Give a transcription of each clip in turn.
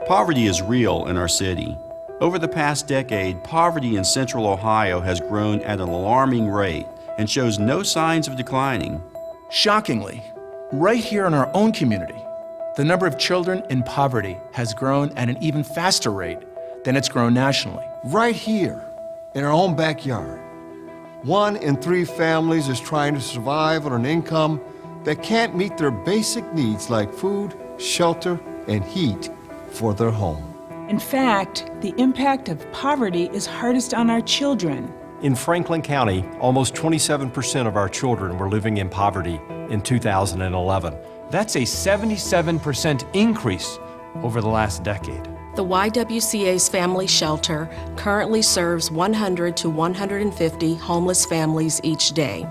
Poverty is real in our city. Over the past decade, poverty in Central Ohio has grown at an alarming rate and shows no signs of declining. Shockingly, right here in our own community, the number of children in poverty has grown at an even faster rate than it's grown nationally. Right here, in our own backyard, 1 in 3 families is trying to survive on an income that can't meet their basic needs like food, shelter, and heat for their home. In fact, the impact of poverty is hardest on our children. In Franklin County, almost 27% of our children were living in poverty in 2011. That's a 77% increase over the last decade. The YWCA's Family Shelter currently serves 100 to 150 homeless families each day.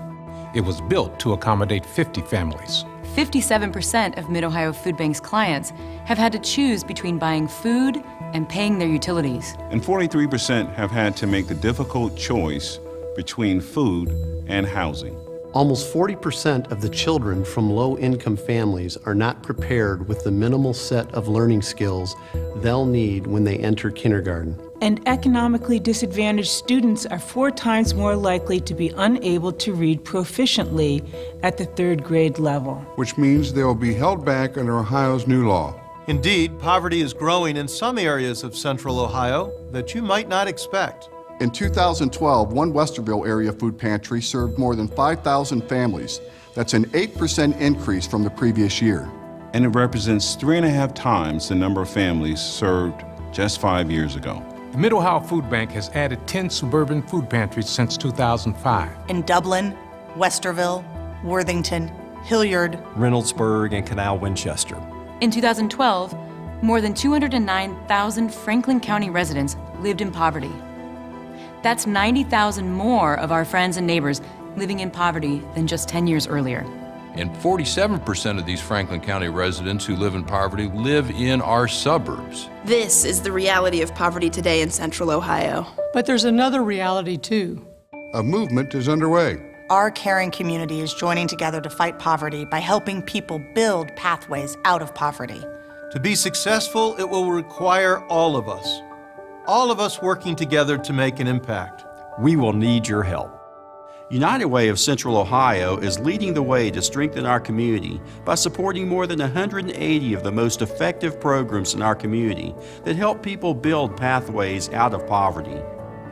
It was built to accommodate 50 families. 57% of Mid-Ohio Food Bank's clients have had to choose between buying food and paying their utilities. And 43% have had to make the difficult choice between food and housing. Almost 40% of the children from low-income families are not prepared with the minimal set of learning skills they'll need when they enter kindergarten. And economically disadvantaged students are 4 times more likely to be unable to read proficiently at the 3rd grade level. Which means they will be held back under Ohio's new law. Indeed, poverty is growing in some areas of Central Ohio that you might not expect. In 2012, one Westerville area food pantry served more than 5,000 families. That's an 8% increase from the previous year. And it represents 3.5 times the number of families served just 5 years ago. The Mid-Ohio Food Bank has added 10 suburban food pantries since 2005. In Dublin, Westerville, Worthington, Hilliard, Reynoldsburg, and Canal Winchester. In 2012, more than 209,000 Franklin County residents lived in poverty. That's 90,000 more of our friends and neighbors living in poverty than just 10 years earlier. And 47% of these Franklin County residents who live in poverty live in our suburbs. This is the reality of poverty today in Central Ohio. But there's another reality, too. A movement is underway. Our caring community is joining together to fight poverty by helping people build pathways out of poverty. To be successful, it will require all of us working together to make an impact. We will need your help. United Way of Central Ohio is leading the way to strengthen our community by supporting more than 180 of the most effective programs in our community that help people build pathways out of poverty.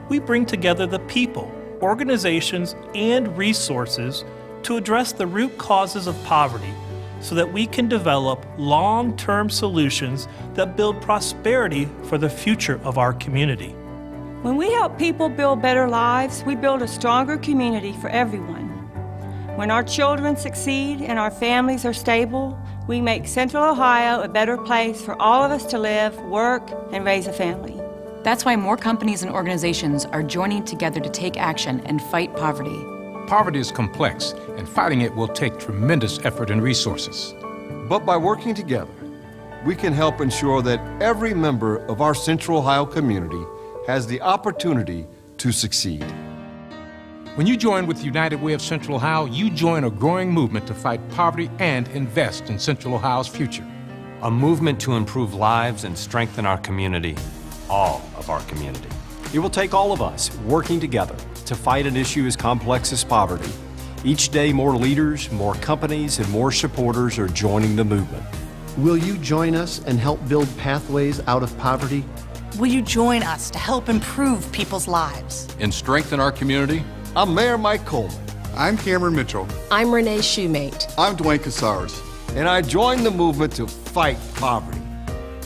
We bring together the people, organizations, and resources to address the root causes of poverty so that we can develop long-term solutions that build prosperity for the future of our community. When we help people build better lives, we build a stronger community for everyone. When our children succeed and our families are stable, we make Central Ohio a better place for all of us to live, work, and raise a family. That's why more companies and organizations are joining together to take action and fight poverty. Poverty is complex, and fighting it will take tremendous effort and resources. But by working together, we can help ensure that every member of our Central Ohio community has the opportunity to succeed. When you join with United Way of Central Ohio, you join a growing movement to fight poverty and invest in Central Ohio's future. A movement to improve lives and strengthen our community, all of our community. It will take all of us working together to fight an issue as complex as poverty. Each day, more leaders, more companies, and more supporters are joining the movement. Will you join us and help build pathways out of poverty? Will you join us to help improve people's lives? And strengthen our community? I'm Mayor Mike Coleman. I'm Cameron Mitchell. I'm Renee Shoemate. I'm Dwayne Casares. And I joined the movement to fight poverty.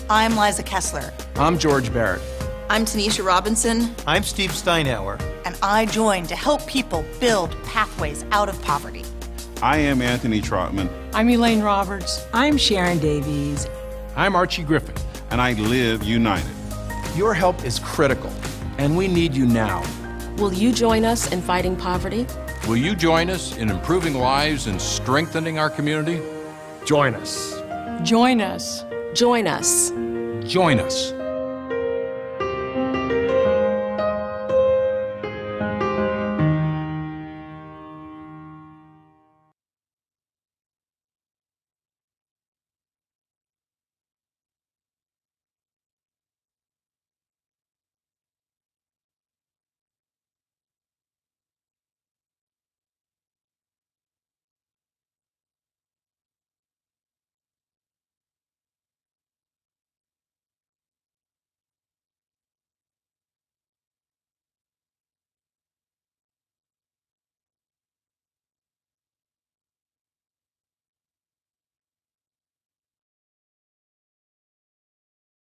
I'm Liza Kessler. I'm George Barrett. I'm Tanisha Robinson. I'm Steve Steinauer. And I joined to help people build pathways out of poverty. I am Anthony Trotman. I'm Elaine Roberts. I'm Sharon Davies. I'm Archie Griffin. And I live united. Your help is critical, and we need you now. Will you join us in fighting poverty? Will you join us in improving lives and strengthening our community? Join us. Join us. Join us. Join us.